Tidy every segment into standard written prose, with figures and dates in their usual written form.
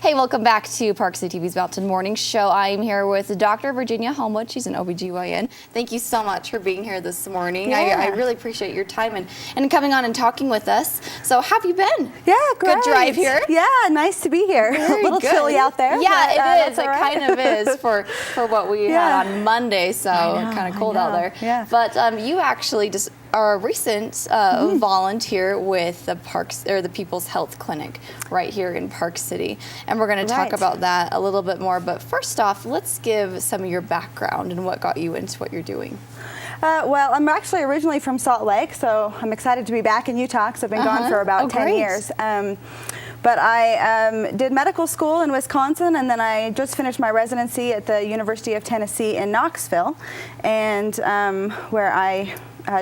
Hey, welcome back to Park City TV's Mountain Morning Show. I am here with Dr. Virginia Homewood. She's an OBGYN. Thank you so much for being here this morning. Yeah. I really appreciate your time and coming on and talking with us. So, how have you been? Yeah, great. Good drive here? Yeah, nice to be here. Very a little good. chilly out there. Yeah, but, it is. It kind of is for what we had on Monday, so kind of cold out there. Yeah. But you actually just are a recent volunteer with the People's Health Clinic right here in Park City, and we're going to talk about that a little bit more. But first off, let's give some of your background and what got you into what you're doing. Well, I'm actually originally from Salt Lake, so I'm excited to be back in Utah because I've been gone for about 10 years. But I did medical school in Wisconsin, and then I just finished my residency at the University of Tennessee in Knoxville, and where I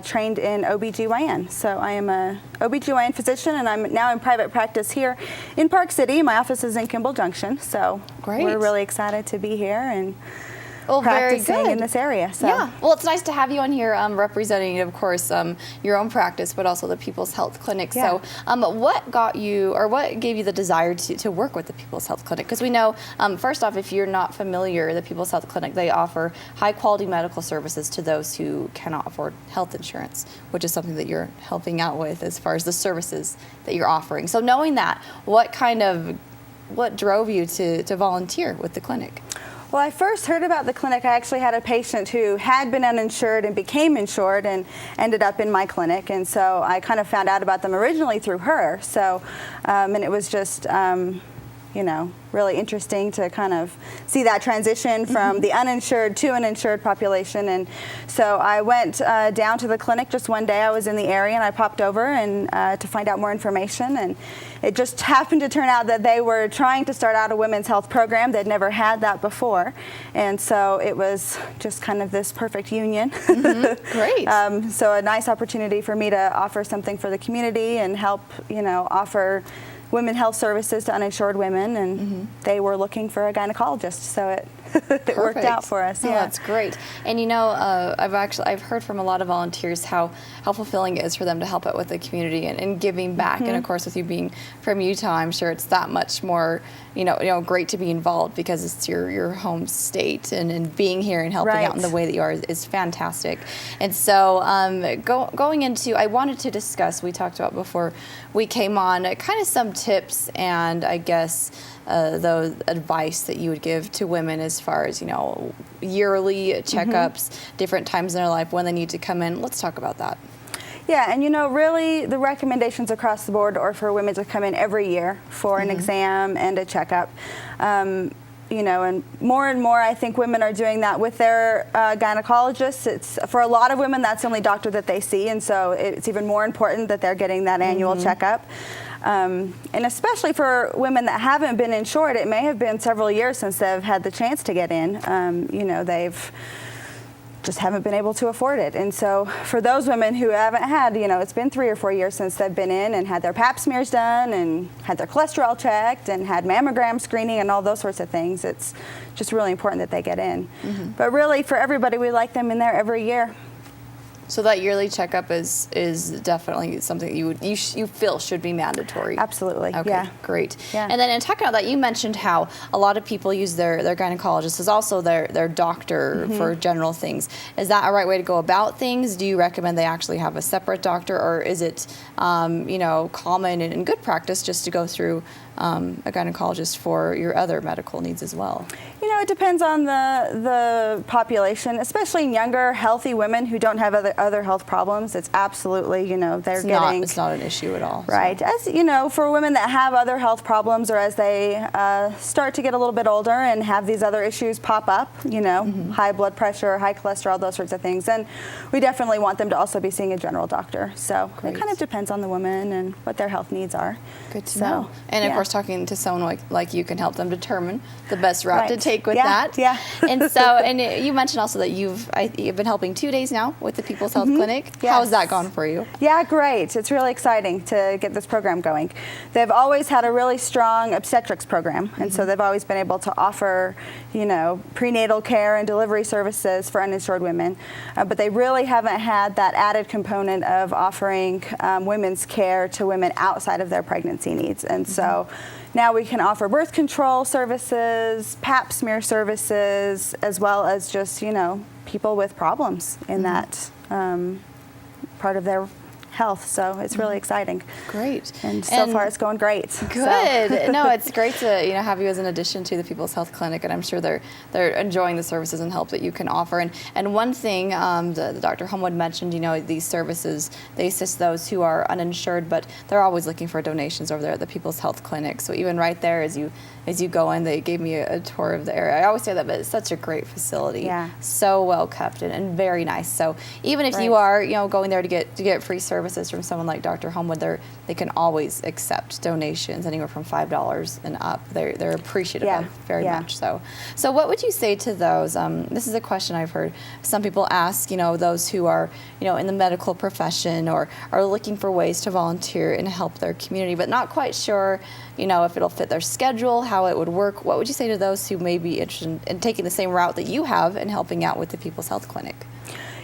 trained in OBGYN. So I am a OBGYN physician, and I'm now in private practice here in Park City. My office is in Kimball Junction, so we're really excited to be here and practicing in this area. So. Yeah, well, it's nice to have you on here representing, of course, your own practice, but also the People's Health Clinic. Yeah. So what got you, or what gave you the desire to work with the People's Health Clinic? Because we know, first off, if you're not familiar, the People's Health Clinic, they offer high-quality medical services to those who cannot afford health insurance, which is something that you're helping out with as far as the services that you're offering. So knowing that, what drove you to volunteer with the clinic? Well, I first heard about the clinic. I actually had a patient who had been uninsured and became insured and ended up in my clinic. And so I kind of found out about them originally through her. So, and it was just, you know, really interesting to kind of see that transition from the uninsured to an insured population. And so I went down to the clinic just one day. I was in the area and I popped over and to find out more information. And it just happened to turn out that they were trying to start out a women's health program. They'd never had that before. And so it was just kind of this perfect union. Great. So a nice opportunity for me to offer something for the community and help, you know, offer women health services to uninsured women, and they were looking for a gynecologist, so it worked out for us. Oh, that's great. And you know, I've heard from a lot of volunteers how fulfilling it is for them to help out with the community and giving back. And of course, with you being from Utah, I'm sure it's that much more, you know, great to be involved because it's your home state, and being here and helping out in the way that you are is fantastic. And so going into, I wanted to discuss, we talked about before we came on, kind of some tips and I guess the advice that you would give to women as far as, you know, yearly checkups, different times in their life when they need to come in. Let's talk about that. Yeah, and you know, really the recommendations across the board are for women to come in every year for an exam and a checkup. You know, and more I think women are doing that with their gynecologists. It's for a lot of women, that's the only doctor that they see, and so it's even more important that they're getting that annual checkup. And especially for women that haven't been insured, it may have been several years since they've had the chance to get in. You know, they've just haven't been able to afford it. And so for those women who haven't had, you know, it's been 3 or 4 years since they've been in and had their pap smears done and had their cholesterol checked and had mammogram screening and all those sorts of things, it's just really important that they get in. But really for everybody, we like them in there every year. So that yearly checkup is definitely something that you feel should be mandatory. Absolutely. Okay, yeah. Great. Yeah. And then in talking about that, you mentioned how a lot of people use their gynecologist as also their doctor for general things. Is that a right way to go about things? Do you recommend they actually have a separate doctor, or is it you know, common and in good practice just to go through a gynecologist for your other medical needs as well? You know, it depends on the population, especially in younger, healthy women who don't have other health problems. It's absolutely, you know, it's not an issue at all. Right. So. As you know, for women that have other health problems, or as they start to get a little bit older and have these other issues pop up, you know, high blood pressure, high cholesterol, those sorts of things, then we definitely want them to also be seeing a general doctor. So it kind of depends on the woman and what their health needs are. Good to know. And of course, talking to someone like you can help them determine the best route to take with that. Yeah. And so, and you mentioned also that you've been helping 2 days now with the People's Health Clinic. Yes. How has that gone for you? Yeah, great. It's really exciting to get this program going. They've always had a really strong obstetrics program, and so they've always been able to offer, you know, prenatal care and delivery services for uninsured women. But they really haven't had that added component of offering women's care to women outside of their pregnancy needs. And so now we can offer birth control services, pap smear services, as well as just, you know, people with problems in that part of their health. So it's really exciting. Great. And so far it's going great. Good. So. No, it's great to, you know, have you as an addition to the People's Health Clinic, and I'm sure they're enjoying the services and help that you can offer. And one thing the Dr. Homewood mentioned, you know, these services, they assist those who are uninsured, but they're always looking for donations over there at the People's Health Clinic. So even right there, as you go in, they gave me a tour of the area. I always say that, but it's such a great facility. Yeah. So well kept and very nice. So even if you are, you know, going there to get free services from someone like Dr. Homewood, they can always accept donations anywhere from $5 and up. They're appreciative of very much. So what would you say to those? This is a question I've heard some people ask. You know, those who are, you know, in the medical profession or are looking for ways to volunteer and help their community, but not quite sure, you know, if it'll fit their schedule, how it would work. What would you say to those who may be interested in taking the same route that you have and helping out with the People's Health Clinic?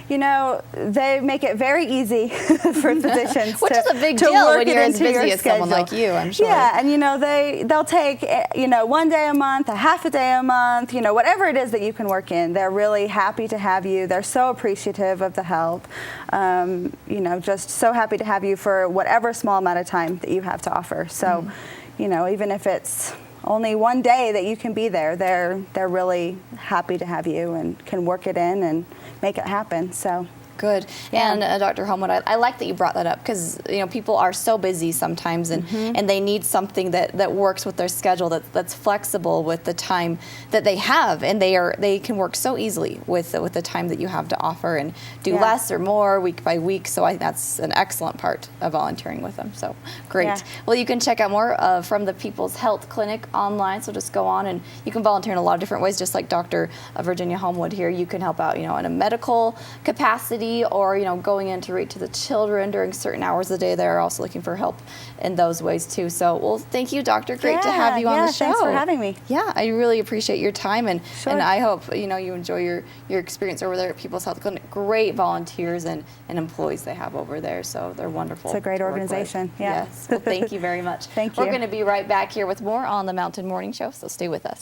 You know, they make it very easy for physicians Which is a big deal when you're as busy as someone like you, I'm sure. Yeah, and you know, they'll take, you know, 1 day a month, a half a day a month, you know, whatever it is that you can work in. They're really happy to have you. They're so appreciative of the help. You know, just so happy to have you for whatever small amount of time that you have to offer. So, you know, even if it's only 1 day that you can be there, they're really happy to have you and can work it in and make it happen. So good. Yeah. And Dr. Homewood, I like that you brought that up because, you know, people are so busy sometimes and they need something that works with their schedule, that's flexible with the time that they have, and they can work so easily with the time that you have to offer and do less or more week by week. So I think that's an excellent part of volunteering with them. So great. Yeah. Well, you can check out more from the People's Health Clinic online. So just go on and you can volunteer in a lot of different ways, just like Dr. Virginia Homewood here. You can help out, you know, in a medical capacity, or, you know, going in to read to the children during certain hours of the day. They're also looking for help in those ways too. So, well, thank you, Doctor. Great to have you on the show. Thanks for having me. Yeah, I really appreciate your time, and I hope, you know, you enjoy your experience over there at People's Health Clinic. Great volunteers and employees they have over there, so they're wonderful. It's a great organization. Yeah. Yes. Well, thank you very much. Thank you. We're going to be right back here with more on the Mountain Morning Show, so stay with us.